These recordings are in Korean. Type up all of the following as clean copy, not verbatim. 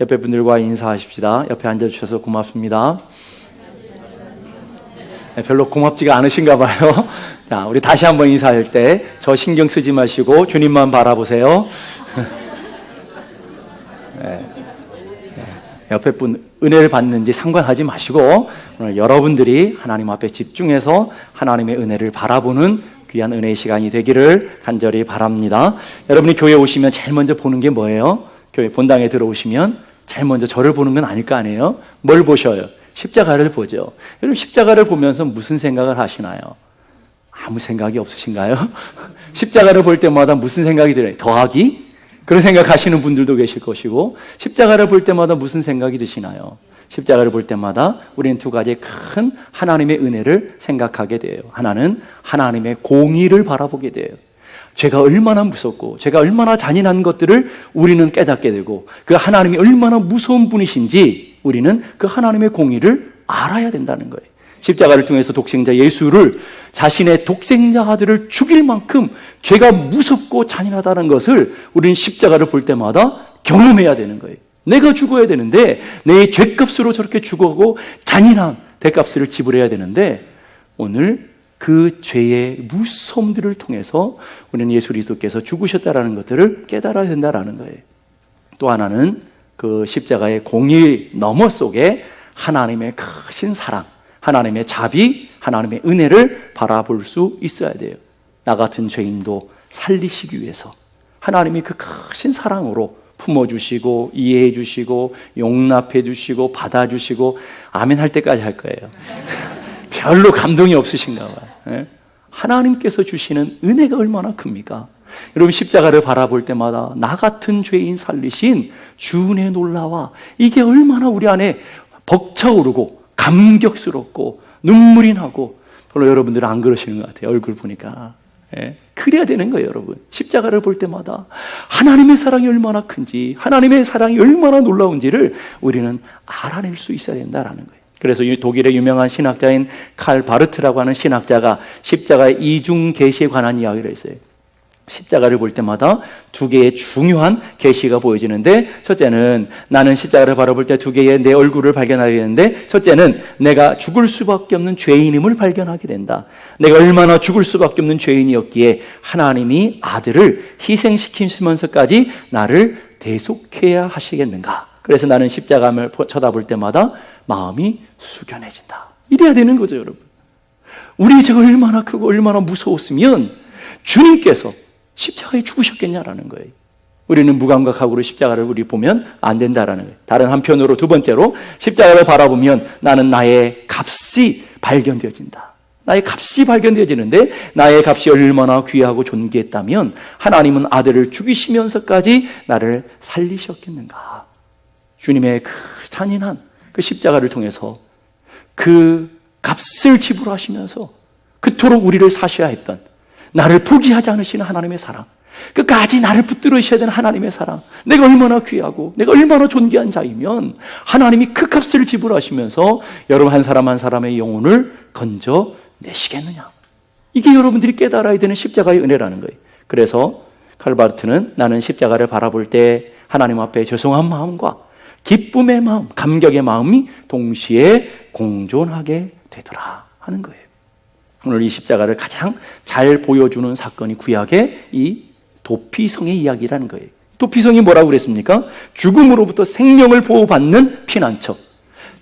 옆에 분들과 인사하십시다. 옆에 앉아주셔서 고맙습니다. 별로 고맙지가 않으신가 봐요. 자, 우리 다시 한번 인사할 때 저 신경 쓰지 마시고 주님만 바라보세요. 옆에 분 은혜를 받는지 상관하지 마시고 오늘 여러분들이 하나님 앞에 집중해서 하나님의 은혜를 바라보는 귀한 은혜의 시간이 되기를 간절히 바랍니다. 여러분이 교회에 오시면 제일 먼저 보는 게 뭐예요? 교회 본당에 들어오시면 제일 먼저 저를 보는 건 아닐 거 아니에요? 뭘 보셔요? 십자가를 보죠. 여러분 십자가를 보면서 무슨 생각을 하시나요? 아무 생각이 없으신가요? 십자가를 볼 때마다 무슨 생각이 들어요? 더하기? 그런 생각하시는 분들도 계실 것이고, 십자가를 볼 때마다 무슨 생각이 드시나요? 십자가를 볼 때마다 우리는 두 가지의 큰 하나님의 은혜를 생각하게 돼요. 하나는 하나님의 공의를 바라보게 돼요. 죄가 얼마나 무섭고 죄가 얼마나 잔인한 것들을 우리는 깨닫게 되고, 그 하나님이 얼마나 무서운 분이신지 우리는 그 하나님의 공의를 알아야 된다는 거예요. 십자가를 통해서 독생자 예수를, 자신의 독생자 아들을 죽일 만큼 죄가 무섭고 잔인하다는 것을 우리는 십자가를 볼 때마다 경험해야 되는 거예요. 내가 죽어야 되는데 내 죄값으로 저렇게 죽어가고 잔인한 대값을 지불해야 되는데, 오늘 그 죄의 무서움들을 통해서 우리는 예수 그리스도께서 죽으셨다라는 것들을 깨달아야 된다라는 거예요. 또 하나는 그 십자가의 공의 너머 속에 하나님의 크신 사랑, 하나님의 자비, 하나님의 은혜를 바라볼 수 있어야 돼요. 나 같은 죄인도 살리시기 위해서 하나님이 그 크신 사랑으로 품어주시고 이해해 주시고 용납해 주시고 받아주시고 아멘 할 때까지 할 거예요. 별로 감동이 없으신가 봐요. 하나님께서 주시는 은혜가 얼마나 큽니까? 여러분 십자가를 바라볼 때마다 나 같은 죄인 살리신 주의 놀라와, 이게 얼마나 우리 안에 벅차오르고 감격스럽고 눈물이 나고. 별로 여러분들은 안 그러시는 것 같아요. 얼굴 보니까. 그래야 되는 거예요. 여러분 십자가를 볼 때마다 하나님의 사랑이 얼마나 큰지, 하나님의 사랑이 얼마나 놀라운지를 우리는 알아낼 수 있어야 된다는 거예요. 그래서 독일의 유명한 신학자인 칼 바르트라고 하는 신학자가 십자가의 이중 계시에 관한 이야기를 했어요. 십자가를 볼 때마다 두 개의 중요한 계시가 보여지는데, 첫째는 나는 십자가를 바라볼 때 두 개의 내 얼굴을 발견하게 되는데, 첫째는 내가 죽을 수밖에 없는 죄인임을 발견하게 된다. 내가 얼마나 죽을 수밖에 없는 죄인이었기에 하나님이 아들을 희생시키시면서까지 나를 대속해야 하시겠는가. 그래서 나는 십자가를 쳐다볼 때마다 마음이 숙연해진다. 이래야 되는 거죠. 여러분, 우리의 죄가 얼마나 크고 얼마나 무서웠으면 주님께서 십자가에 죽으셨겠냐라는 거예요. 우리는 무감각하고 십자가를 우리 보면 안 된다라는 거예요. 다른 한편으로 두 번째로 십자가를 바라보면 나는 나의 값이 발견되어진다. 나의 값이 발견되어지는데, 나의 값이 얼마나 귀하고 존귀했다면 하나님은 아들을 죽이시면서까지 나를 살리셨겠는가. 주님의 그 잔인한 그 십자가를 통해서 그 값을 지불하시면서 그토록 우리를 사셔야 했던, 나를 포기하지 않으시는 하나님의 사랑, 끝까지 나를 붙들으셔야 되는 하나님의 사랑, 내가 얼마나 귀하고 내가 얼마나 존귀한 자이면 하나님이 그 값을 지불하시면서 여러분 한 사람 한 사람의 영혼을 건져내시겠느냐. 이게 여러분들이 깨달아야 되는 십자가의 은혜라는 거예요. 그래서 칼바르트는 나는 십자가를 바라볼 때 하나님 앞에 죄송한 마음과 기쁨의 마음, 감격의 마음이 동시에 공존하게 되더라 하는 거예요. 오늘 이 십자가를 가장 잘 보여주는 사건이 구약의 이 도피성의 이야기라는 거예요. 도피성이 뭐라고 그랬습니까? 죽음으로부터 생명을 보호받는 피난처.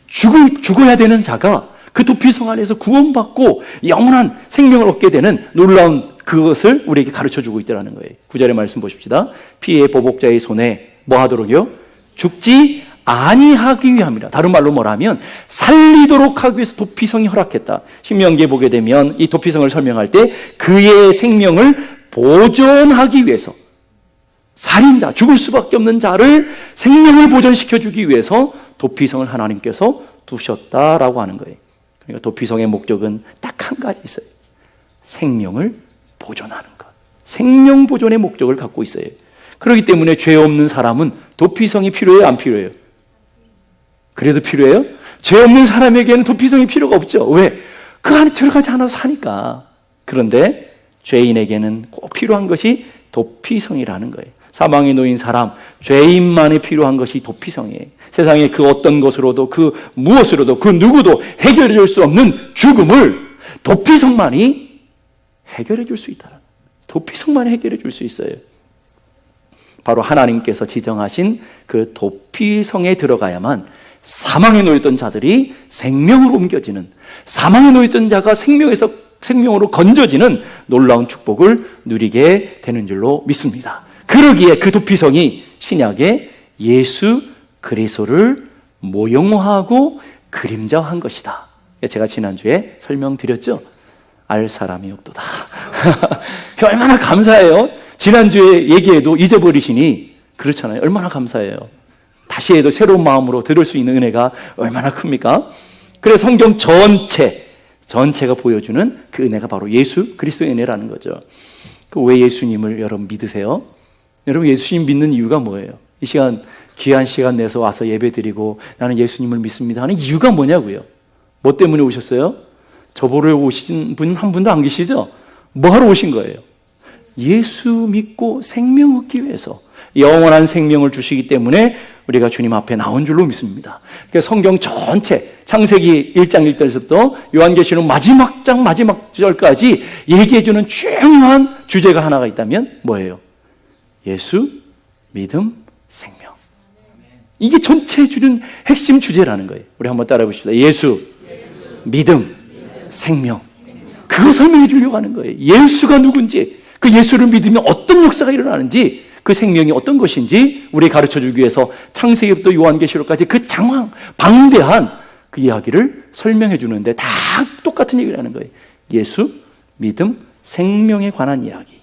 죽어야 되는 자가 그 도피성 안에서 구원받고 영원한 생명을 얻게 되는 놀라운 그것을 우리에게 가르쳐주고 있다는 거예요. 9절의 말씀 보십시다. 피의 보복자의 손에 뭐 하도록요? 죽지 아니하기 위함이라. 다른 말로 뭐라면 살리도록 하기 위해서 도피성이 허락했다. 신명기에 보게 되면 이 도피성을 설명할 때 그의 생명을 보존하기 위해서, 살인자, 죽을 수밖에 없는 자를 생명을 보존시켜주기 위해서 도피성을 하나님께서 두셨다라고 하는 거예요. 그러니까 도피성의 목적은 딱 한 가지 있어요. 생명을 보존하는 것. 생명 보존의 목적을 갖고 있어요. 그렇기 때문에 죄 없는 사람은 도피성이 필요해요? 안 필요해요? 그래도 필요해요? 죄 없는 사람에게는 도피성이 필요가 없죠. 왜? 그 안에 들어가지 않아서 사니까. 그런데 죄인에게는 꼭 필요한 것이 도피성이라는 거예요. 사망에 놓인 사람, 죄인만이 필요한 것이 도피성이에요. 세상의 그 어떤 것으로도 그 무엇으로도 그 누구도 해결해 줄 수 없는 죽음을 도피성만이 해결해 줄 수 있다. 도피성만이 해결해 줄 수 있어요. 바로 하나님께서 지정하신 그 도피성에 들어가야만 사망에 놓였던 자들이 생명으로 옮겨지는, 사망에 놓였던 자가 생명으로 건져지는 놀라운 축복을 누리게 되는 줄로 믿습니다. 그러기에 그 도피성이 신약의 예수 그리스도를 모형화하고 그림자화한 것이다. 제가 지난주에 설명드렸죠. 알 사람이 없도다. 얼마나 감사해요. 지난주에 얘기해도 잊어버리시니 그렇잖아요. 얼마나 감사해요. 다시 해도 새로운 마음으로 들을 수 있는 은혜가 얼마나 큽니까? 그래서 성경 전체가 보여주는 그 은혜가 바로 예수 그리스도의 은혜라는 거죠. 왜 예수님을 여러분 믿으세요? 여러분 예수님 믿는 이유가 뭐예요? 이 시간 귀한 시간 내서 와서 예배드리고 나는 예수님을 믿습니다 하는 이유가 뭐냐고요? 뭐 때문에 오셨어요? 저보러 오신 분 한 분도 안 계시죠? 뭐 하러 오신 거예요? 예수 믿고 생명 얻기 위해서, 영원한 생명을 주시기 때문에 우리가 주님 앞에 나온 줄로 믿습니다. 그러니까 성경 전체 창세기 1장 1절에서부터 요한계시록 마지막 장 마지막 절까지 얘기해주는 중요한 주제가 하나가 있다면 뭐예요? 예수, 믿음, 생명. 이게 전체 주는 핵심 주제라는 거예요. 우리 한번 따라해 봅시다. 예수, 믿음, 생명. 그거 설명해 주려고 하는 거예요. 예수가 누군지, 그 예수를 믿으면 어떤 역사가 일어나는지, 그 생명이 어떤 것인지 우리 가르쳐 주기 위해서 창세기부터 요한계시록까지 그 방대한 그 이야기를 설명해 주는데 다 똑같은 얘기를 하는 거예요. 예수, 믿음, 생명에 관한 이야기.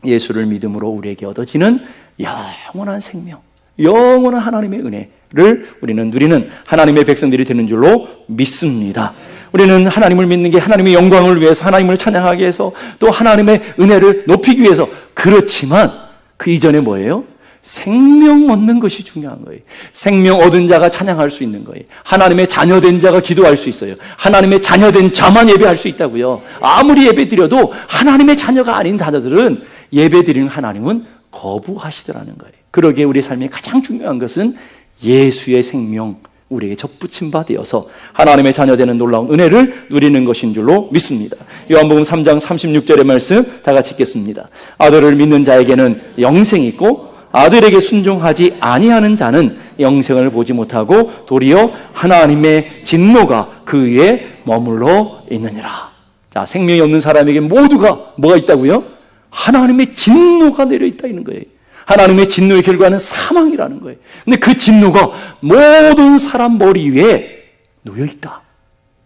예수를 믿음으로 우리에게 얻어지는 영원한 생명, 영원한 하나님의 은혜를 우리는 누리는 하나님의 백성들이 되는 줄로 믿습니다. 우리는 하나님을 믿는 게 하나님의 영광을 위해서, 하나님을 찬양하기 위해서, 또 하나님의 은혜를 높이기 위해서. 그렇지만 그 이전에 뭐예요? 생명 얻는 것이 중요한 거예요. 생명 얻은 자가 찬양할 수 있는 거예요. 하나님의 자녀된 자가 기도할 수 있어요. 하나님의 자녀된 자만 예배할 수 있다고요. 아무리 예배 드려도 하나님의 자녀가 아닌 자녀들은 예배 드리는 하나님은 거부하시더라는 거예요. 그러기에 우리 삶에 가장 중요한 것은 예수의 생명, 우리에게 접붙임 바 되어서 하나님의 자녀되는 놀라운 은혜를 누리는 것인 줄로 믿습니다. 요한복음 3장 36절의 말씀 다 같이 읽겠습니다. 아들을 믿는 자에게는 영생이 있고 아들에게 순종하지 아니하는 자는 영생을 보지 못하고 도리어 하나님의 진노가 그 위에 머물러 있느니라. 자, 생명이 없는 사람에게 모두가 뭐가 있다고요? 하나님의 진노가 내려 있다는 거예요. 하나님의 진노의 결과는 사망이라는 거예요. 근데 그 진노가 모든 사람 머리 위에 놓여 있다.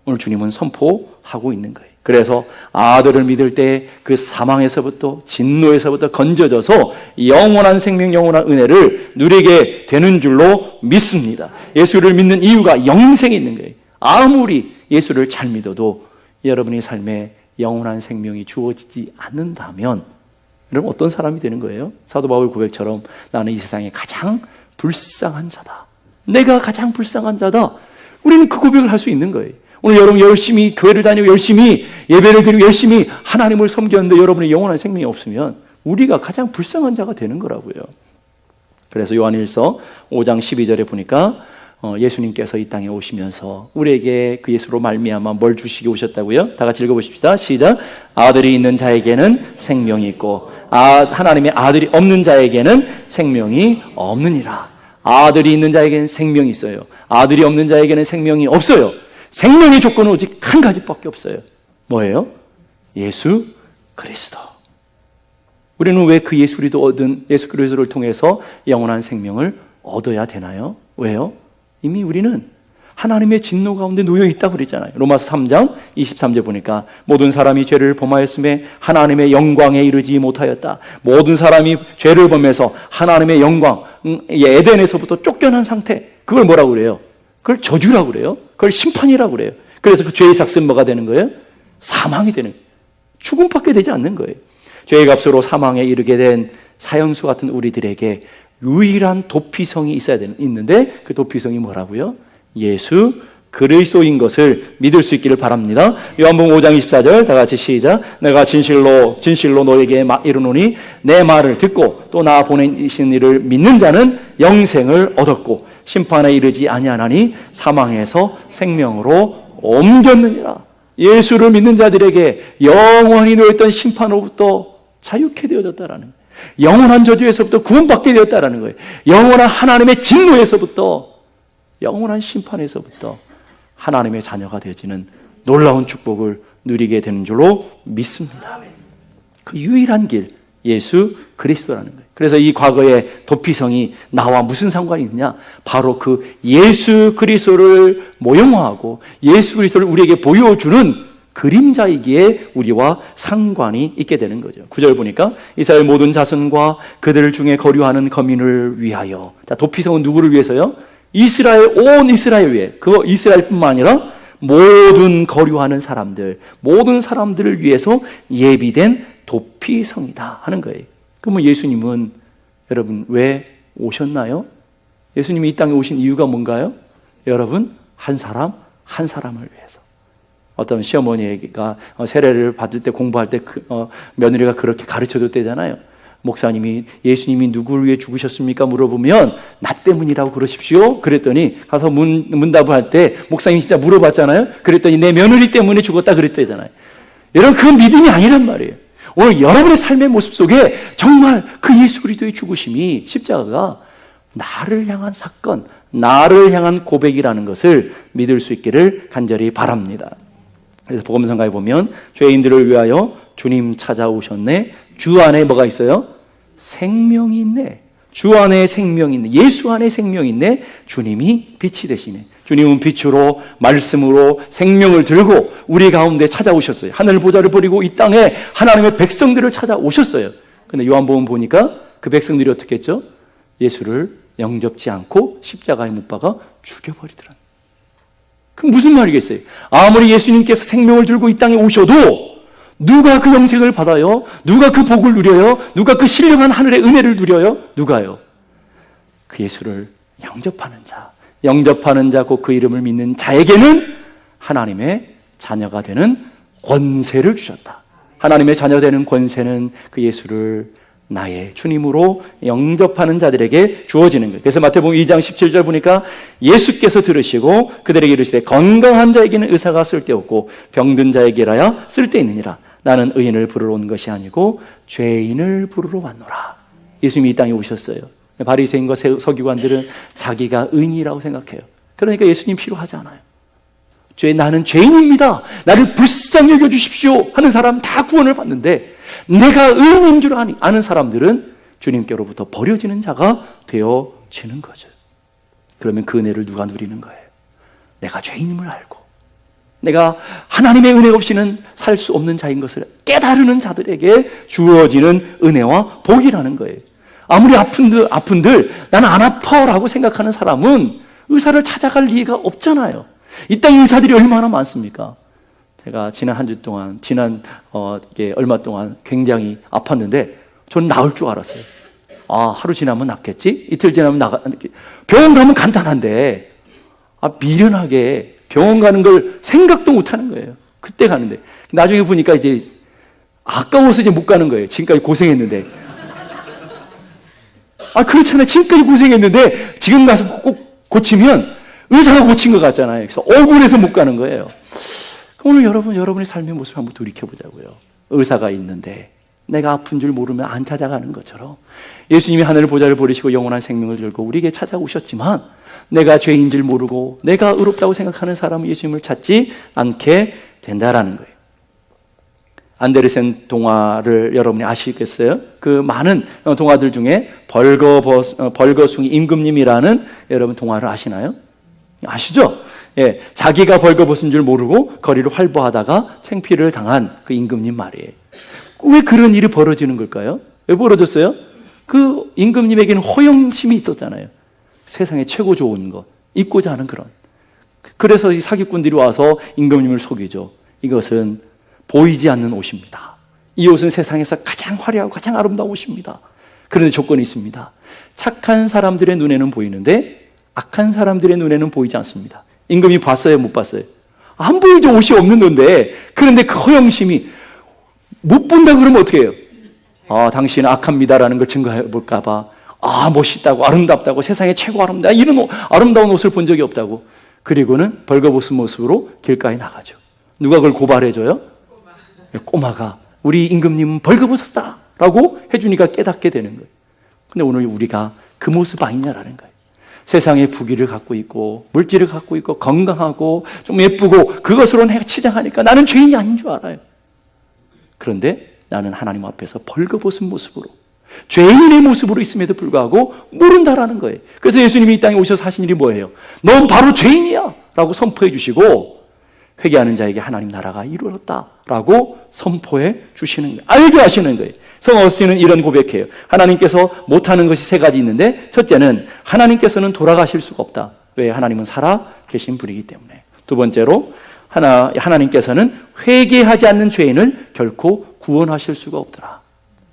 오늘 주님은 선포하고 있는 거예요. 그래서 아들을 믿을 때 그 사망에서부터, 진노에서부터 건져져서 영원한 생명, 영원한 은혜를 누리게 되는 줄로 믿습니다. 예수를 믿는 이유가 영생이 있는 거예요. 아무리 예수를 잘 믿어도 여러분의 삶에 영원한 생명이 주어지지 않는다면 여러분 어떤 사람이 되는 거예요? 사도 바울 고백처럼 나는 이 세상에 가장 불쌍한 자다. 내가 가장 불쌍한 자다. 우리는 그 고백을 할 수 있는 거예요. 오늘 여러분 열심히 교회를 다니고 열심히 예배를 드리고 열심히 하나님을 섬겼는데 여러분의 영원한 생명이 없으면 우리가 가장 불쌍한 자가 되는 거라고요. 그래서 요한일서 5장 12절에 보니까 예수님께서 이 땅에 오시면서 우리에게 그 예수로 말미암아 뭘 주시게 오셨다고요? 다 같이 읽어보십시다. 시작. 아들이 있는 자에게는 생명이 있고 하나님의 아들이 없는 자에게는 생명이 없느니라. 아들이 있는 자에게는 생명이 있어요. 아들이 없는 자에게는 생명이 없어요. 생명의 조건은 오직 한 가지밖에 없어요. 뭐예요? 예수 그리스도. 우리는 왜 그 예수 그리스도를 통해서 영원한 생명을 얻어야 되나요? 왜요? 이미 우리는 하나님의 진노 가운데 놓여 있다고 그랬잖아요. 로마서 3장 23절 보니까 모든 사람이 죄를 범하였음에 하나님의 영광에 이르지 못하였다. 모든 사람이 죄를 범해서 하나님의 영광, 에덴에서부터 쫓겨난 상태, 그걸 뭐라고 그래요? 그걸 저주라고 그래요. 그걸 심판이라고 그래요. 그래서 그 죄의 삭은 뭐가 되는 거예요? 사망이 되는 거예요. 죽음밖에 되지 않는 거예요. 죄의 값으로 사망에 이르게 된 사형수 같은 우리들에게 유일한 도피성이 있는데 그 도피성이 뭐라고요? 예수 그리스도인 것을 믿을 수 있기를 바랍니다. 요한복음 5장 24절 다 같이 시작. 내가 진실로 너에게 이르노니 내 말을 듣고 또 나 보내신 이를 믿는 자는 영생을 얻었고 심판에 이르지 아니하나니 사망에서 생명으로 옮겼느니라. 예수를 믿는 자들에게 영원히 놓였던 심판으로부터 자유케 되어졌다라는 거예요. 영원한 저주에서부터 구원받게 되었다라는 거예요. 영원한 하나님의 진노에서부터, 영원한 심판에서부터 하나님의 자녀가 되어지는 놀라운 축복을 누리게 되는 줄로 믿습니다. 그 유일한 길, 예수 그리스도라는 거예요. 그래서 이 과거의 도피성이 나와 무슨 상관이 있느냐? 바로 그 예수 그리스도를 모형화하고 예수 그리스도를 우리에게 보여주는 그림자이기에 우리와 상관이 있게 되는 거죠. 9절 보니까 이스라엘 모든 자손과 그들 중에 거류하는 거민을 위하여. 자, 도피성은 누구를 위해서요? 온 이스라엘 위해. 그거 이스라엘뿐만 아니라 모든 거류하는 사람들, 모든 사람들을 위해서 예비된 도피성이다 하는 거예요. 그러면 예수님은 여러분 왜 오셨나요? 예수님이 이 땅에 오신 이유가 뭔가요? 여러분 한 사람을 위해서. 어떤 시어머니가 세례를 받을 때 공부할 때 며느리가 그렇게 가르쳐줬대잖아요. 목사님이 예수님이 누구를 위해 죽으셨습니까? 물어보면 나 때문이라고 그러십시오. 그랬더니 가서 문답을 할 때 목사님이 진짜 물어봤잖아요. 그랬더니 내 며느리 때문에 죽었다 그랬대잖아요. 여러분 그건 믿음이 아니란 말이에요. 오늘 여러분의 삶의 모습 속에 정말 그 예수 그리스도의 죽으심이, 십자가가 나를 향한 사건, 나를 향한 고백이라는 것을 믿을 수 있기를 간절히 바랍니다. 그래서 복음성가에 보면 죄인들을 위하여 주님 찾아오셨네. 주 안에 뭐가 있어요? 생명이 있네. 주 안에 생명이 있네. 예수 안에 생명이 있네. 주님이 빛이 되시네. 주님은 빛으로 말씀으로 생명을 들고 우리 가운데 찾아오셨어요. 하늘 보좌를 버리고 이 땅에 하나님의 백성들을 찾아오셨어요. 근데 요한복음 보니까 그 백성들이 어떻게 했죠? 예수를 영접지 않고 십자가에 못 박아 죽여버리더라. 그럼 무슨 말이겠어요? 아무리 예수님께서 생명을 들고 이 땅에 오셔도 누가 그 영생을 받아요? 누가 그 복을 누려요? 누가 그 신령한 하늘의 은혜를 누려요? 누가요? 그 예수를 영접하는 자, 곧 그 이름을 믿는 자에게는 하나님의 자녀가 되는 권세를 주셨다. 하나님의 자녀 되는 권세는 그 예수를 나의 주님으로 영접하는 자들에게 주어지는 거예요. 그래서 마태복음 2장 17절 보니까 예수께서 들으시고 그들에게 이르시되 건강한 자에게는 의사가 쓸데없고 병든 자에게라야 쓸데있느니라. 나는 의인을 부르러 온 것이 아니고 죄인을 부르러 왔노라. 예수님이 이 땅에 오셨어요. 바리새인과 서기관들은 자기가 의인이라고 생각해요. 그러니까 예수님 필요하지 않아요. 나는 죄인입니다. 나를 불쌍히 여겨주십시오 하는 사람 다 구원을 받는데, 내가 의인인 줄 아는 사람들은 주님께로부터 버려지는 자가 되어지는 거죠. 그러면 그 은혜를 누가 누리는 거예요? 내가 죄인임을 알고 내가 하나님의 은혜 없이는 살 수 없는 자인 것을 깨달은 자들에게 주어지는 은혜와 복이라는 거예요. 아무리 아픈들 나는 안 아파라고 생각하는 사람은 의사를 찾아갈 이유가 없잖아요. 이 땅에 의사들이 얼마나 많습니까? 제가 지난 한 주 동안, 얼마 동안 굉장히 아팠는데 저는 나을 줄 알았어요. 하루 지나면 낫겠지? 이틀 지나면 병원 가면 간단한데, 미련하게 병원 가는 걸 생각도 못 하는 거예요. 그때 가는데. 나중에 보니까 이제 아까워서 이제 못 가는 거예요. 지금까지 고생했는데. 그렇잖아요. 지금까지 고생했는데 지금 가서 꼭 고치면 의사가 고친 것 같잖아요. 그래서 억울해서 못 가는 거예요. 오늘 여러분의 삶의 모습을 한번 돌이켜보자고요. 의사가 있는데 내가 아픈 줄 모르면 안 찾아가는 것처럼 예수님이 하늘 보좌를 버리시고 영원한 생명을 들고 우리에게 찾아오셨지만, 내가 죄인 줄 모르고 내가 의롭다고 생각하는 사람은 예수님을 찾지 않게 된다라는 거예요. 안데르센 동화를 여러분이 아시겠어요? 그 많은 동화들 중에 벌거숭이 임금님이라는 여러분 동화를 아시나요? 아시죠? 예, 자기가 벌거벗은 줄 모르고 거리를 활보하다가 생피를 당한 그 임금님 말이에요. 왜 그런 일이 벌어지는 걸까요? 왜 벌어졌어요? 그 임금님에게는 허영심이 있었잖아요. 세상에 최고 좋은 거, 잊고자 하는 그런. 그래서 이 사기꾼들이 와서 임금님을 속이죠. 이것은 보이지 않는 옷입니다. 이 옷은 세상에서 가장 화려하고 가장 아름다운 옷입니다. 그런데 조건이 있습니다. 착한 사람들의 눈에는 보이는데 악한 사람들의 눈에는 보이지 않습니다. 임금이 봤어요, 못 봤어요? 안 보이죠. 옷이 없는 건데. 그런데 그 허영심이 못 본다 그러면 어떻게 해요? 당신은 악합니다라는 걸 증거해 볼까 봐. 멋있다고, 아름답다고, 세상에 최고 아름다, 이런 아름다운 옷을 본 적이 없다고. 그리고는 벌거벗은 모습으로 길가에 나가죠. 누가 그걸 고발해줘요? 꼬마가 우리 임금님은 벌거벗었다 라고 해주니까 깨닫게 되는 거예요. 근데 오늘 우리가 그 모습 아니냐라는 거예요. 세상에 부귀를 갖고 있고 물질을 갖고 있고 건강하고 좀 예쁘고 그것으로 내가 치장하니까 나는 죄인이 아닌 줄 알아요. 그런데 나는 하나님 앞에서 벌거벗은 모습으로, 죄인의 모습으로 있음에도 불구하고 모른다라는 거예요. 그래서 예수님이 이 땅에 오셔서 하신 일이 뭐예요? 넌 바로 죄인이야 라고 선포해 주시고, 회개하는 자에게 하나님 나라가 이루어졌다 라고 선포해 주시는 거예요. 알게 하시는 거예요. 성 어거스틴은 이런 고백해요. 하나님께서 못하는 것이 세 가지 있는데, 첫째는 하나님께서는 돌아가실 수가 없다. 왜? 하나님은 살아 계신 분이기 때문에. 두 번째로 하나님께서는 회개하지 않는 죄인을 결코 구원하실 수가 없더라.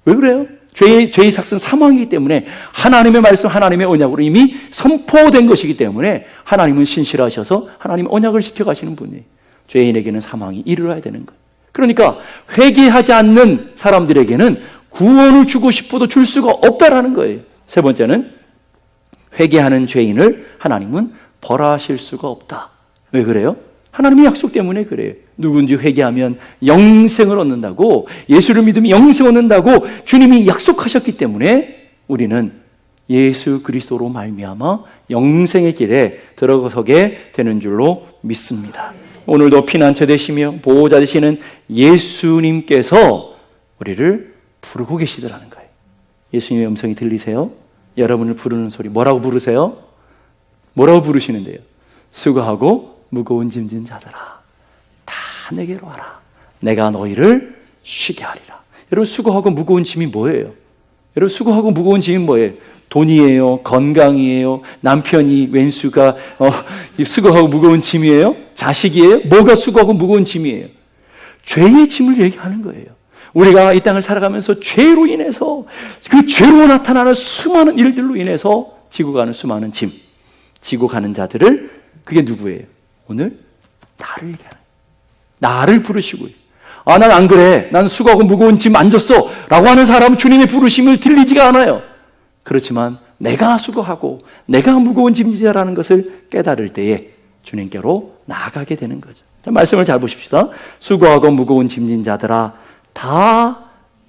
왜 그래요? 죄의 삭은 사망이기 때문에 하나님의 말씀, 하나님의 언약으로 이미 선포된 것이기 때문에 하나님은 신실하셔서 하나님의 언약을 지켜가시는 분이에요. 죄인에게는 사망이 이르러야 되는 거예요. 그러니까 회개하지 않는 사람들에게는 구원을 주고 싶어도 줄 수가 없다라는 거예요. 세 번째는 회개하는 죄인을 하나님은 벌하실 수가 없다. 왜 그래요? 하나님의 약속 때문에 그래요. 누군지 회개하면 영생을 얻는다고, 예수를 믿으면 영생을 얻는다고 주님이 약속하셨기 때문에 우리는 예수 그리스도로 말미암아 영생의 길에 들어서게 되는 줄로 믿습니다. 오늘도 피난처 되시며 보호자 되시는 예수님께서 우리를 부르고 계시더라는 거예요. 예수님의 음성이 들리세요? 여러분을 부르는 소리 뭐라고 부르세요? 뭐라고 부르시는데요? 수고하고 무거운 짐진 자들아, 다 내게로 와라. 내가 너희를 쉬게 하리라. 여러분, 수고하고 무거운 짐이 뭐예요? 여러분, 수고하고 무거운 짐이 뭐예요? 돈이에요? 건강이에요? 남편이 왼수가 수고하고 무거운 짐이에요? 자식이에요? 뭐가 수고하고 무거운 짐이에요? 죄의 짐을 얘기하는 거예요. 우리가 이 땅을 살아가면서 죄로 인해서, 그 죄로 나타나는 수많은 일들로 인해서 지고 가는 수많은 짐, 지고 가는 자들을, 그게 누구예요? 오늘 나를 얘기하는 거예요. 나를 부르시고, 난 안 그래, 난 수고하고 무거운 짐 안 졌어 라고 하는 사람은 주님의 부르심을 들리지가 않아요. 그렇지만 내가 수고하고 내가 무거운 짐이라는 것을 깨달을 때에 주님께로 나아가게 되는 거죠. 자, 말씀을 잘 보십시다. 수고하고 무거운 짐진 자들아, 다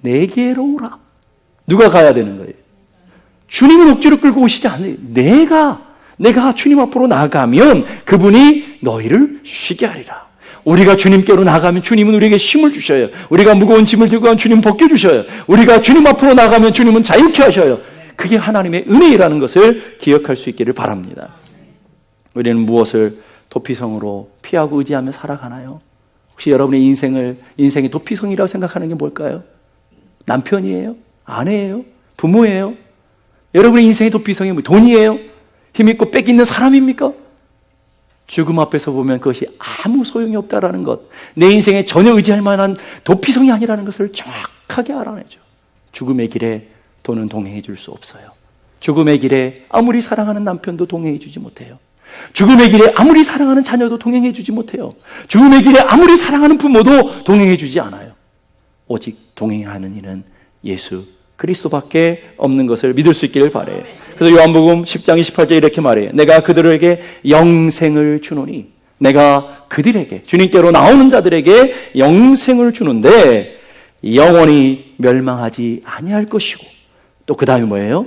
내게로 오라. 누가 가야 되는 거예요? 주님은 억지로 끌고 오시지 않아요. 내가 주님 앞으로 나가면 그분이 너희를 쉬게 하리라. 우리가 주님께로 나가면 주님은 우리에게 힘을 주셔요. 우리가 무거운 짐을 들고 가면 주님은 벗겨주셔요. 우리가 주님 앞으로 나가면 주님은 자유케 하셔요. 그게 하나님의 은혜라는 것을 기억할 수 있기를 바랍니다. 우리는 무엇을 도피성으로 피하고 의지하며 살아가나요? 혹시 여러분의 인생의 도피성이라고 생각하는 게 뭘까요? 남편이에요? 아내예요? 부모예요? 여러분의 인생의 도피성이 뭐 돈이에요? 힘있고 뺏기는 사람입니까? 죽음 앞에서 보면 그것이 아무 소용이 없다라는 것, 내 인생에 전혀 의지할 만한 도피성이 아니라는 것을 정확하게 알아내죠. 죽음의 길에 돈은 동행해 줄 수 없어요. 죽음의 길에 아무리 사랑하는 남편도 동행해 주지 못해요. 죽음의 길에 아무리 사랑하는 자녀도 동행해 주지 못해요. 죽음의 길에 아무리 사랑하는 부모도 동행해 주지 않아요. 오직 동행하는 이는 예수 그리스도밖에 없는 것을 믿을 수 있기를 바라요. 그래서 요한복음 10장 28절 이렇게 말해요. 내가 그들에게 영생을 주노니, 내가 그들에게, 주님께로 나오는 자들에게 영생을 주는데 영원히 멸망하지 아니할 것이고, 또 그 다음에 뭐예요?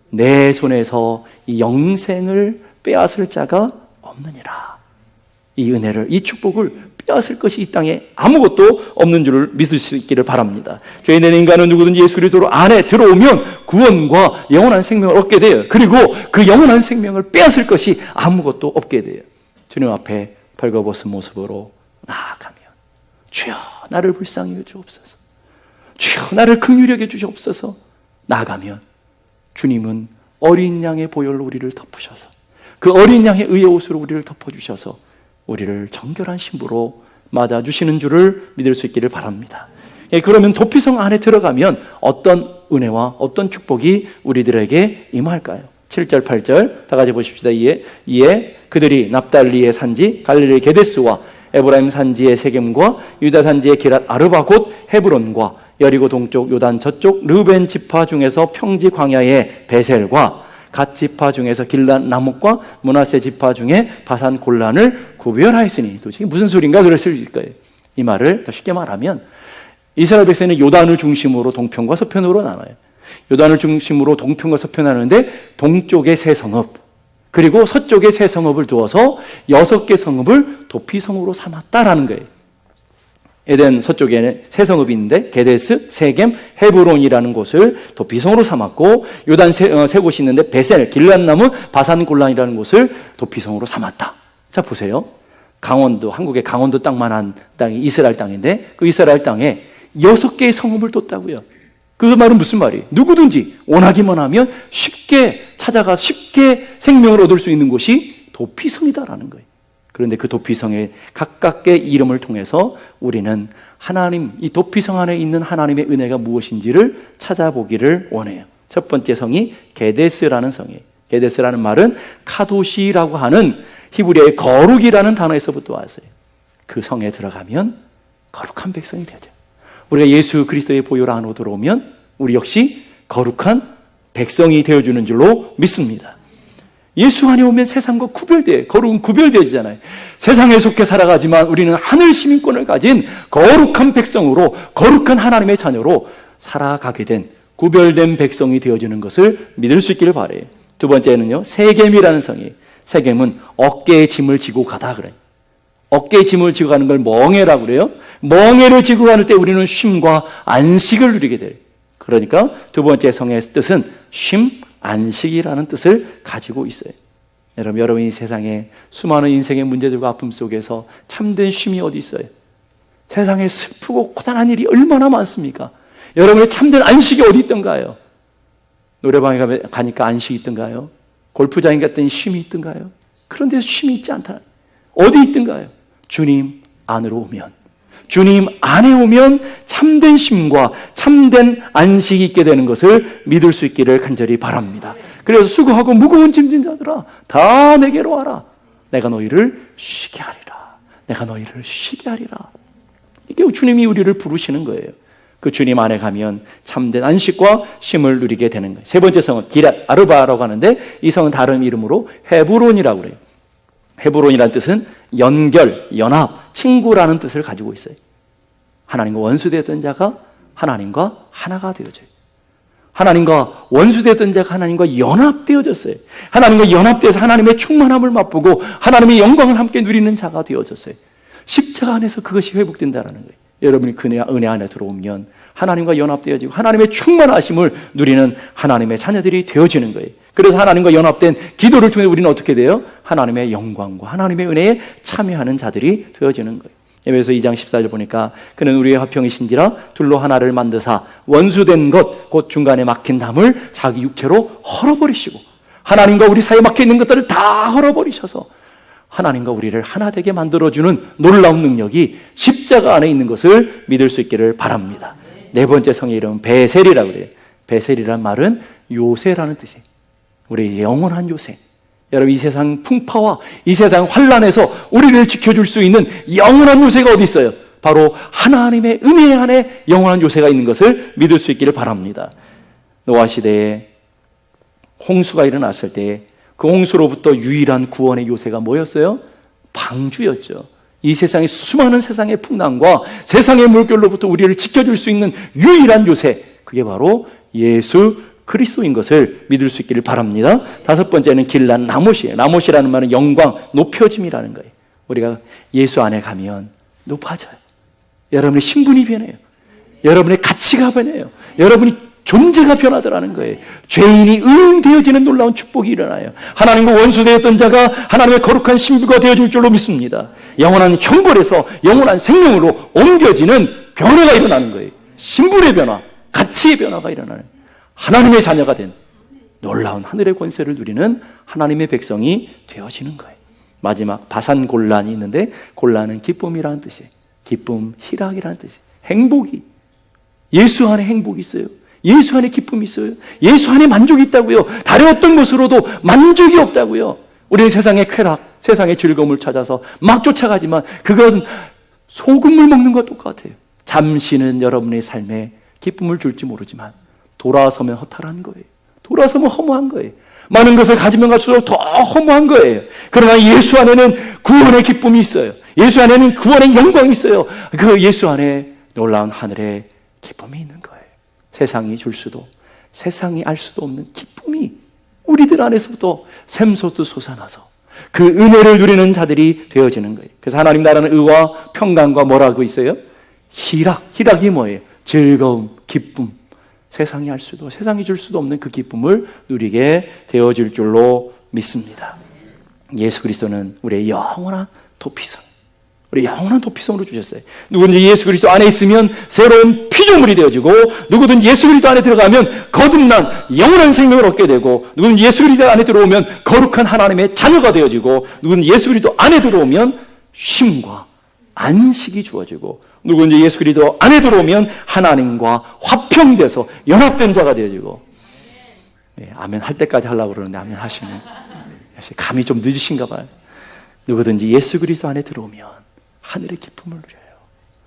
내 손에서 이 영생을 빼앗을 자가 없느니라. 이 은혜를, 이 축복을 빼앗을 것이 이 땅에 아무것도 없는 줄을 믿을 수 있기를 바랍니다. 죄인된 인간은 누구든지 예수 그리스도 안에 들어오면 구원과 영원한 생명을 얻게 돼요. 그리고 그 영원한 생명을 빼앗을 것이 아무것도 없게 돼요. 주님 앞에 벌거벗은 모습으로 나아가면, 주여 나를 불쌍히 여주옵소서, 주여 나를 긍휼히 여겨 주시옵소서. 나아가면 주님은 어린 양의 보혈로 우리를 덮으셔서, 그 어린 양의 의의 옷으로 우리를 덮어주셔서 우리를 정결한 신부로 맞아주시는 줄을 믿을 수 있기를 바랍니다. 그러면 도피성 안에 들어가면 어떤 은혜와 어떤 축복이 우리들에게 임할까요? 7절 8절 다 같이 보십시다. 이에 그들이 납달리의 산지 갈릴리 게데스와 에브라임 산지의 세겜과 유다 산지의 기랏 아르바 곧 헤브론과 여리고 동쪽 요단 저쪽 르벤 지파 중에서 평지 광야의 베셀과 갓 지파 중에서 길란 라목과 므낫세 지파 중에 바산 골란을 구별하였으니 도대체 무슨 소린가 그랬을 거예요. 이 말을 더 쉽게 말하면 이스라엘 백성은 요단을 중심으로 동편과 서편으로 나눠요. 요단을 중심으로 동편과 서편을 나누는데 동쪽에 세 성읍 그리고 서쪽에 세 성읍을 두어서 6개 성읍을 도피성으로 삼았다라는 거예요. 에덴 서쪽에는 세 성읍이 있는데 게데스, 세겜, 헤브론이라는 곳을 도피성으로 삼았고 요단 세 곳이 있는데 베셀, 길란나무, 바산 골란이라는 곳을 도피성으로 삼았다. 자 보세요. 강원도, 한국의 강원도 땅만한 땅이 이스라엘 땅인데 그 이스라엘 땅에 6개의 성읍을 뒀다고요. 그 말은 무슨 말이에요? 누구든지 원하기만 하면 쉽게 찾아가 쉽게 생명을 얻을 수 있는 곳이 도피성이다라는 거예요. 그런데 그 도피성의 각각의 이름을 통해서 우리는 하나님, 이 도피성 안에 있는 하나님의 은혜가 무엇인지를 찾아보기를 원해요. 첫 번째 성이 게데스라는 성이에요. 게데스라는 말은 카도시라고 하는 히브리어의 거룩이라는 단어에서부터 왔어요. 그 성에 들어가면 거룩한 백성이 되죠. 우리가 예수 그리스도의 보혈 안으로 들어오면 우리 역시 거룩한 백성이 되어주는 줄로 믿습니다. 예수 안에 오면 세상과 거룩은 구별되어지잖아요. 세상에 속해 살아가지만 우리는 하늘 시민권을 가진 거룩한 백성으로 거룩한 하나님의 자녀로 살아가게 된 구별된 백성이 되어지는 것을 믿을 수 있기를 바라요. 두 번째는요, 세겜이라는 성이에요. 세겜은 어깨에 짐을 지고 가다 그래요. 어깨에 짐을 지고 가는 걸 멍에라고 그래요. 멍에를 지고 가는 때 우리는 쉼과 안식을 누리게 돼요. 그러니까 두 번째 성의 뜻은 쉼, 안식이라는 뜻을 가지고 있어요. 여러분이 세상에 수많은 인생의 문제들과 아픔 속에서 참된 쉼이 어디 있어요? 세상에 슬프고 고단한 일이 얼마나 많습니까? 여러분의 참된 안식이 어디 있던가요? 노래방에 가니까 안식이 있던가요? 골프장에 갔더니 쉼이 있던가요? 그런데 쉼이 있지 않다. 어디 있던가요? 주님 안으로 오면, 주님 안에 오면 참된 쉼과 참된 안식이 있게 되는 것을 믿을 수 있기를 간절히 바랍니다. 그래서 수고하고 무거운 짐진 자들아 다 내게로 와라. 내가 너희를 쉬게 하리라. 내가 너희를 쉬게 하리라. 이게 주님이 우리를 부르시는 거예요. 그 주님 안에 가면 참된 안식과 쉼을 누리게 되는 거예요. 세 번째 성은 기랏 아르바라고 하는데 이 성은 다른 이름으로 헤브론이라고 그래요. 헤브론이라는 뜻은 연결, 연합, 친구라는 뜻을 가지고 있어요. 하나님과 원수되었던 자가 하나님과 하나가 되어져요. 하나님과 원수되었던 자가 하나님과 연합되어졌어요. 하나님과 연합되어서 하나님의 충만함을 맛보고 하나님의 영광을 함께 누리는 자가 되어졌어요. 십자가 안에서 그것이 회복된다는 거예요. 여러분이 그 은혜 안에 들어오면 하나님과 연합되어지고 하나님의 충만하심을 누리는 하나님의 자녀들이 되어지는 거예요. 그래서 하나님과 연합된 기도를 통해 우리는 어떻게 돼요? 하나님의 영광과 하나님의 은혜에 참여하는 자들이 되어지는 거예요. 에베소 2장 14절 보니까 그는 우리의 화평이신지라 둘로 하나를 만드사 원수된 것 곧 중간에 막힌 담을 자기 육체로 헐어버리시고 하나님과 우리 사이에 막혀있는 것들을 다 헐어버리셔서 하나님과 우리를 하나 되게 만들어주는 놀라운 능력이 십자가 안에 있는 것을 믿을 수 있기를 바랍니다. 네 번째 성의 이름은 베셀이라고 그래요. 베셀이란 말은 요새라는 뜻이에요. 우리의 영원한 요새. 여러분, 이 세상 풍파와 이 세상 환란에서 우리를 지켜줄 수 있는 영원한 요새가 어디 있어요? 바로 하나님의 은혜 안에 영원한 요새가 있는 것을 믿을 수 있기를 바랍니다. 노아 시대에 홍수가 일어났을 때 그 홍수로부터 유일한 구원의 요새가 뭐였어요? 방주였죠. 이 세상의 수많은 세상의 풍랑과 세상의 물결로부터 우리를 지켜줄 수 있는 유일한 요새, 그게 바로 예수 그리스도인 것을 믿을 수 있기를 바랍니다. 다섯 번째는 길란 라못이에요. 라못이라는 말은 영광, 높여짐이라는 거예요. 우리가 예수 안에 가면 높아져요. 여러분의 신분이 변해요. 여러분의 가치가 변해요. 여러분이 존재가 변하더라는 거예요. 죄인이 의인 되어지는 놀라운 축복이 일어나요. 하나님과 원수되었던 자가 하나님의 거룩한 신부가 되어줄 줄로 믿습니다. 영원한 형벌에서 영원한 생명으로 옮겨지는 변화가 일어나는 거예요. 신분의 변화, 가치의 변화가 일어나는 하나님의 자녀가 된 놀라운 하늘의 권세를 누리는 하나님의 백성이 되어지는 거예요. 마지막 바산 골란이 있는데 골란은 기쁨이라는 뜻이에요. 기쁨, 희락이라는 뜻이에요. 행복이, 예수 안에 행복이 있어요. 예수 안에 기쁨이 있어요. 예수 안에 만족이 있다고요. 다른 어떤 것으로도 만족이 없다고요. 우리는 세상의 쾌락, 세상의 즐거움을 찾아서 막 쫓아가지만 그건 소금물 먹는 것과 똑같아요. 잠시는 여러분의 삶에 기쁨을 줄지 모르지만 돌아서면 허탈한 거예요. 돌아서면 허무한 거예요. 많은 것을 가지면 갈수록 더 허무한 거예요. 그러나 예수 안에는 구원의 기쁨이 있어요. 예수 안에는 구원의 영광이 있어요. 그 예수 안에 놀라운 하늘의 기쁨이 있는 거예요. 세상이 줄 수도, 세상이 알 수도 없는 기쁨이 우리들 안에서부터 샘솟듯 솟아나서 그 은혜를 누리는 자들이 되어지는 거예요. 그래서 하나님 나라는 의와 평강과 뭐라고 있어요? 희락이 뭐예요? 즐거움, 기쁨. 세상이 알 수도, 세상이 줄 수도 없는 그 기쁨을 누리게 되어질 줄로 믿습니다. 예수 그리스도는 우리의 영원한 도피성, 우리 영원한 도피성으로 주셨어요. 누구든지 예수 그리스도 안에 있으면 새로운 피조물이 되어지고, 누구든지 예수 그리스도 안에 들어가면 거듭난 영원한 생명을 얻게 되고, 누구든지 예수 그리스도 안에 들어오면 거룩한 하나님의 자녀가 되어지고, 누구든지 예수 그리스도 안에 들어오면 쉼과 안식이 주어지고, 누구든지 예수 그리스도 안에 들어오면 하나님과 화평돼서 연합된 자가 되어지고. 네, 아멘 할 때까지 하려고 그러는데 아멘 하시면 감이 좀 늦으신가 봐요. 누구든지 예수 그리스도 안에 들어오면 하늘의 기쁨을 누려요.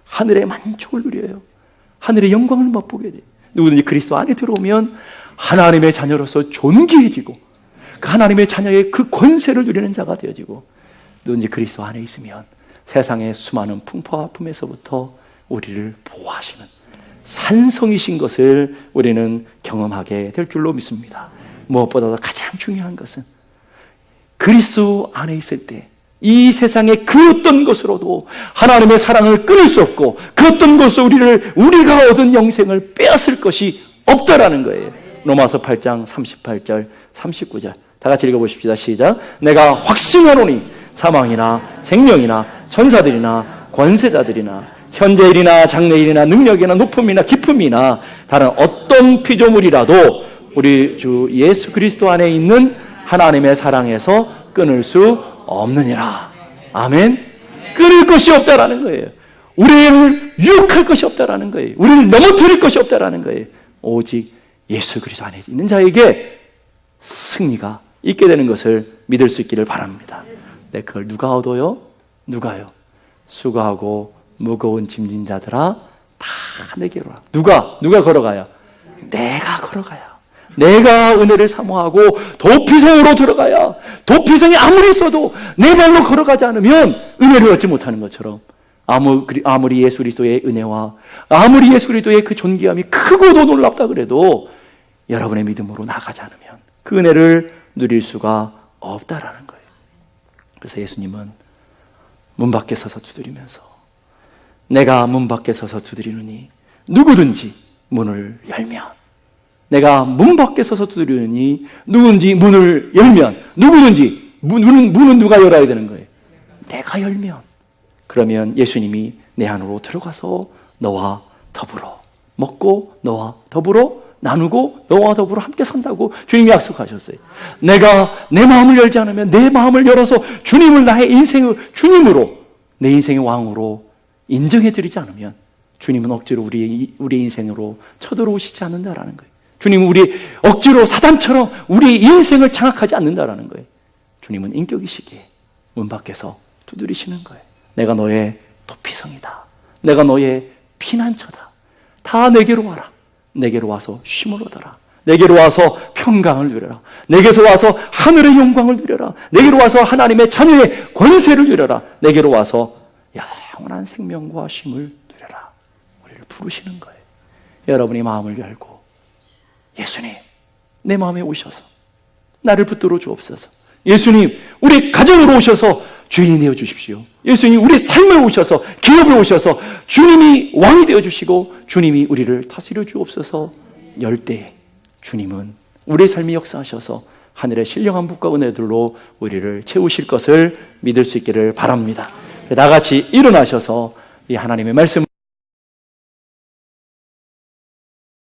하늘의 만족을 누려요. 하늘의 영광을 맛보게 돼요. 누구든지 그리스도 안에 들어오면 하나님의 자녀로서 존귀해지고, 그 하나님의 자녀의 그 권세를 누리는 자가 되어지고, 누구든지 그리스도 안에 있으면 세상의 수많은 풍파와 아픔에서부터 우리를 보호하시는 산성이신 것을 우리는 경험하게 될 줄로 믿습니다. 무엇보다도 가장 중요한 것은 그리스도 안에 있을 때 이 세상의 그 어떤 것으로도 하나님의 사랑을 끊을 수 없고, 그 어떤 것으로 우리가 얻은 영생을 빼앗을 것이 없다라는 거예요. 로마서 8장 38절 39절 다 같이 읽어보십시다. 시작. 내가 확신하노니 사망이나 생명이나 천사들이나 권세자들이나 현재일이나 장래일이나 능력이나 높음이나 기쁨이나 다른 어떤 피조물이라도 우리 주 예수 그리스도 안에 있는 하나님의 사랑에서 끊을 수 없느니라. 아멘. 끊을 것이 없다라는 거예요. 우리를 유혹할 것이 없다라는 거예요. 우리를 넘어뜨릴 것이 없다라는 거예요. 오직 예수 그리스도 안에 있는 자에게 승리가 있게 되는 것을 믿을 수 있기를 바랍니다. 네, 그걸 누가 얻어요? 누가요? 수고하고 무거운 짐진 자들아 다 내게로 와. 누가 걸어가요? 내가 걸어가요. 내가 은혜를 사모하고 도피성으로 들어가야, 도피성이 아무리 있어도 내 발로 걸어가지 않으면 은혜를 얻지 못하는 것처럼, 아무리 예수 그리스도의 은혜와 아무리 예수 그리스도의 그 존귀함이 크고도 놀랍다 그래도 여러분의 믿음으로 나가지 않으면 그 은혜를 누릴 수가 없다라는 거예요. 그래서 예수님은 문 밖에 서서 두드리면서, 내가 문 밖에 서서 두드리느니 누구든지 문을 열면, 내가 문 밖에 서서 두드리느니 누구든지 문을 열면, 누구든지 문은 누가 열어야 되는 거예요? 내가 열면. 그러면 예수님이 내 안으로 들어가서 너와 더불어 먹고 너와 더불어 나누고 너와 더불어 함께 산다고 주님이 약속하셨어요. 내가 내 마음을 열지 않으면, 내 마음을 열어서 주님을 나의 인생의 주님으로, 내 인생의 왕으로 인정해드리지 않으면 주님은 억지로 우리 인생으로 쳐들어오시지 않는다라는 거예요. 주님은 우리 억지로 사단처럼 우리 인생을 장악하지 않는다라는 거예요. 주님은 인격이시기에 문 밖에서 두드리시는 거예요. 내가 너의 도피성이다. 내가 너의 피난처다. 다 내게로 와라. 내게로 와서 쉼을 얻어라. 내게로 와서 평강을 누려라. 내게로 와서 하늘의 영광을 누려라. 내게로 와서 하나님의 자녀의 권세를 누려라. 내게로 와서 영원한 생명과 쉼을 누려라. 우리를 부르시는 거예요. 여러분이 마음을 열고, 예수님 내 마음에 오셔서 나를 붙들어 주옵소서. 예수님 우리 가정으로 오셔서 주인이 되어 주십시오. 예수님 우리 삶에 오셔서, 기업에 오셔서 주님이 왕이 되어 주시고 주님이 우리를 다스려 주옵소서. 열 때 주님은 우리의 삶에 역사하셔서 하늘의 신령한 복과 은혜들로 우리를 채우실 것을 믿을 수 있기를 바랍니다. 나같이 일어나셔서 이 하나님의 말씀